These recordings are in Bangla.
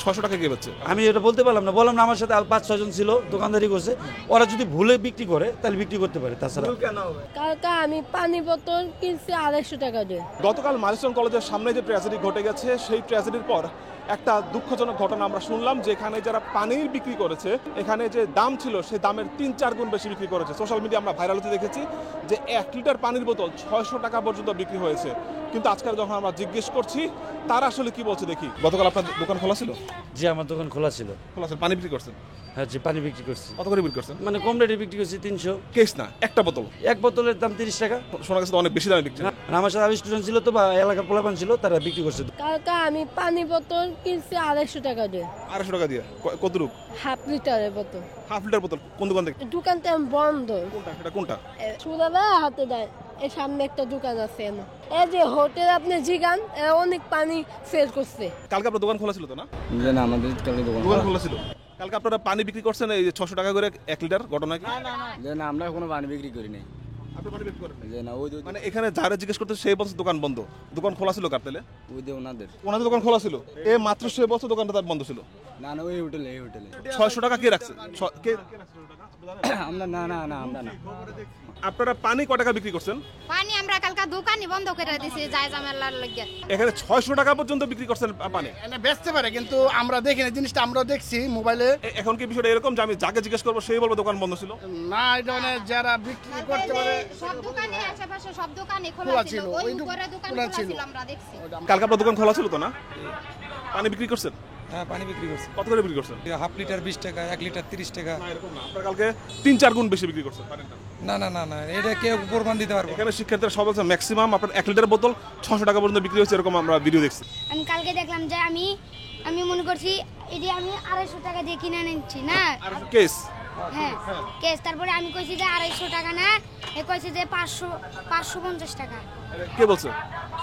600 টাকা কে বেচছে? আমি এটা বলতে পারলাম না, বললাম না আমার সাথে 5-6 জন ছিল, দোকানদারি করছে। ওরা যদি ভুলে বিক্রি করে তাহলে বিক্রি করতে পারে, তাছাড়া কালকে আমি পানি বোতল কিনছি 250 টাকা দিয়ে। গতকাল মাইলস্টোন কলেজের সামনে যে ট্র্যাজেডি ঘটে গেছে, সেই ট্র্যাজেডির পর একটা দুঃখজনক ঘটনা আমরা শুনলাম, যে এখানে যারা পানির বিক্রি করেছে, এখানে যে দাম ছিল সেই দামের 3-4 গুণ বেশি বিক্রি করেছে। সোশ্যাল মিডিয়া আমরা ভাইরাল হতে দেখেছি যে 1 লিটার পানির বোতল 600 টাকা পর্যন্ত বিক্রি হয়েছে। কিন্তু আজকাল যখন আমরা জিজ্ঞেস করছি তারা আসলে কি বলছে দেখি। গতকাল আপনার দোকান খোলা ছিল? যে আমার দোকান খোলা ছিল। খোলা ছিল, পানি বিক্রি করছেন? হ্যাঁ, যে পানি বিক্রি করছি। কত করে বিক্রি করছেন? মানে কম রেটে বিক্রি করছি, 300 কেস না, একটা বোতল। এক বোতলের দাম 30 টাকা। শোনা গেছে তো অনেক বেশি দামে বিক্রি। আমার সাথে আরো স্টুডেন্ট ছিল তো, বা এলাকার পোলাপান ছিল, তারা বিক্রি করছে। কালকে আমি পানি বোতল কিনছি 250 টাকা দিয়ে। 250 টাকা দিয়ে? কতটুক? হাফ লিটারের বোতল। হাফ লিটার বোতল? কোন দোকান থেকে? দোকানটা বন্ধ। কোনটা সেটা? কোনটা? সুদাদা হাতে দেয়, এর সামনে একটা দোকান আছে। এই যে হোটেল আপনি জিগান, অনেক পানি সেল করছে। কালকে আপনার দোকান খোলা ছিল তো না? না, আমাদের দোকান খোলা ছিল। কালকে আপনারা পানি বিক্রি করছেন এই 600 টাকা করে 1 লিটার, ঘটনা কি? না, আমরা কোনো পানি বিক্রি করি নাই। আপনি পানি বিক্রি করেন? না, ওই মানে এখানে যারা জিজ্ঞেস করতে সেই বলছে দোকান বন্ধ। দোকান খোলা ছিল কার তাহলে? ওই যে ওনাদের দোকান খোলা ছিল, এ মাত্র সে বছর দোকানটা তার বন্ধ ছিল। না, ওই হোটেলে 600 টাকা কে রাখছে? আমরা না আমরা না। আপনারা পানি কত টাকা বিক্রি করছেন? পানি আমরা কালকা দোকানই বন্ধ করে দিছি যায় জামেলার লাগিয়া। এখানে 600 টাকা পর্যন্ত বিক্রি করছেন পানি? এনে বেচতে পারে, কিন্তু আমরা দেখি না জিনিসটা, আমরা দেখছি মোবাইলে। এখন কি বিষয়টা এরকম যে আমি যাকে জিজ্ঞেস করবো সেই বলবো দোকান বন্ধ ছিল? না, এটা মানে যারা বিক্রি করতে পারে সব দোকানে আশেপাশে সব দোকানে খোলা ছিল, ওই উপরে দোকান খোলা ছিল, আমরা দেখছি। কালকে আপনার দোকান খোলা ছিল তো না? পানি বিক্রি করছেন? হ্যাঁ, পানি বিক্রি করছে। কত করে বিক্রি করছেন? হাফ লিটার 20 টাকা, 1 লিটার 30 টাকা। না, এরকম না, আপনারা কালকে 3-4 গুণ বেশি বিক্রি করছেন পানিটা। না, এটা কেউ প্রমাণ দিতে পারবো? এখানে শিক্ষার্থীরা সব বলছে ম্যাক্সিমাম আপনার 1 লিটার বোতল 600 টাকা পর্যন্ত বিক্রি হচ্ছে, এরকম আমরা ভিডিও দেখছি। আমি কালকে দেখলাম যে আমি মনে করছি এটি আমি 250 টাকা দিয়ে কিনে নিচ্ছি না। আর কেস? হ্যাঁ, কেস। তারপরে আমি কইছি যে 250 টাকা না, এ কইছে যে 550 টাকা। কে বলছে?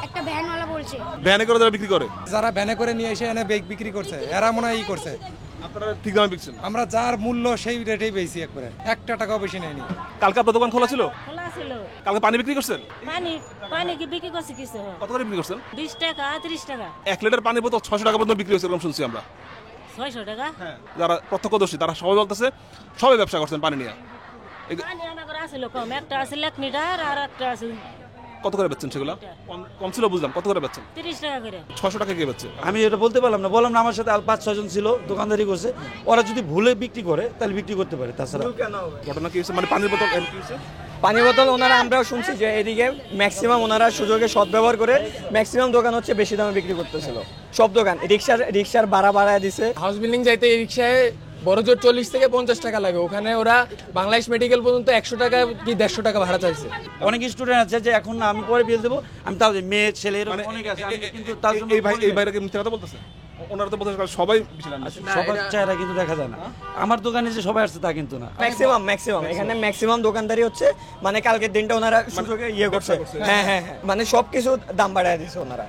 একটা ভ্যানওয়ালা বলছে। ভ্যানে করে যারা বিক্রি করে? যারা ভ্যানে করে নিয়ে এসে এনে বেগ বিক্রি করছে, এরা মনে হয় করছে। আপনারা ঠিক দামে বিকছেন? আমরা যার মূল্য সেই রেটেই বেশি, একবারে 1 টাকাও বেশি নেয়নি। কালকে আপনার দোকান খোলা ছিল? খোলা ছিল। কালকে পানি বিক্রি করছেন? পানি কি বিক্রি করছে কিছু? কত করে বিক্রি করছেন? 20 টাকা, 30 টাকা। 1 লিটার পানি বোতল 600 টাকা পর্যন্ত বিক্রি হচ্ছে, এরকম শুনছি আমরা। 600 টাকা? হ্যাঁ, যারা প্রত্যক্ষদর্শী তারা সবাই বলতেছে সবাই ব্যবসা করছেন পানি নিয়ে। পানি আমার আসলে কম, একটা আছে 1 লিটার আর একটা আছে। কত করে বেচছেন সেগুলো? কম ছিল বুঝলাম, কত করে বেচছেন? 30 টাকা করে। 600 টাকা কে বেচছে? আমি এটা বলতে পারলাম না, বললাম না আমার সাথে 5-6 জন ছিল, দোকানদারি করছে। ওরা যদি ভুলে বিক্রি করে তাহলে বিক্রি করতে পারে, তাছাড়া ঘটনা কি হচ্ছে? মানে পানির বোতল কি হচ্ছে? পানি বোতল ওনারা, আমরাও শুনছি যে এদিকে ম্যাক্সিমাম ওনারা সুযোগে সদ্ব্যবহার করে ম্যাক্সিমাম দোকান হচ্ছে বেশি দামে বিক্রি করতেছিল। সব দোকান রিক্সার ভাড়া বাড়ায় দিছে। হাউস বিল্ডিং যাইতে এই রিক্সায় বড় জোর 40 থেকে 50 টাকা লাগে, ওখানে ওরা বাংলাদেশ মেডিকেল পর্যন্ত 100 টাকা কি 150 টাকা ভাড়া চাইছে। অনেক স্টুডেন্ট আছে যে এখন না, আমি পরে বিল দেবো, আমি তাও মেয়ে ছেলে এরকম অনেক আছে, কিন্তু তার জন্য এই ভাইরাকে মিথ্যা কথা বলতেছে। ওনারা তো বলতেছে সবাই বেশি দাম দিচ্ছে। সবার চেহারা কিন্তু দেখা যায় না। আমার দোকানে যে সবাই আসছে তা কিন্তু না। ম্যাক্সিমাম এখানে ম্যাক্সিমাম দোকানদারি হচ্ছে, মানে কালকের দিনটা ওনারা সুযোগে করছে। হ্যাঁ, মানে সবকিছু দাম বাড়ায় দিছে ওনারা।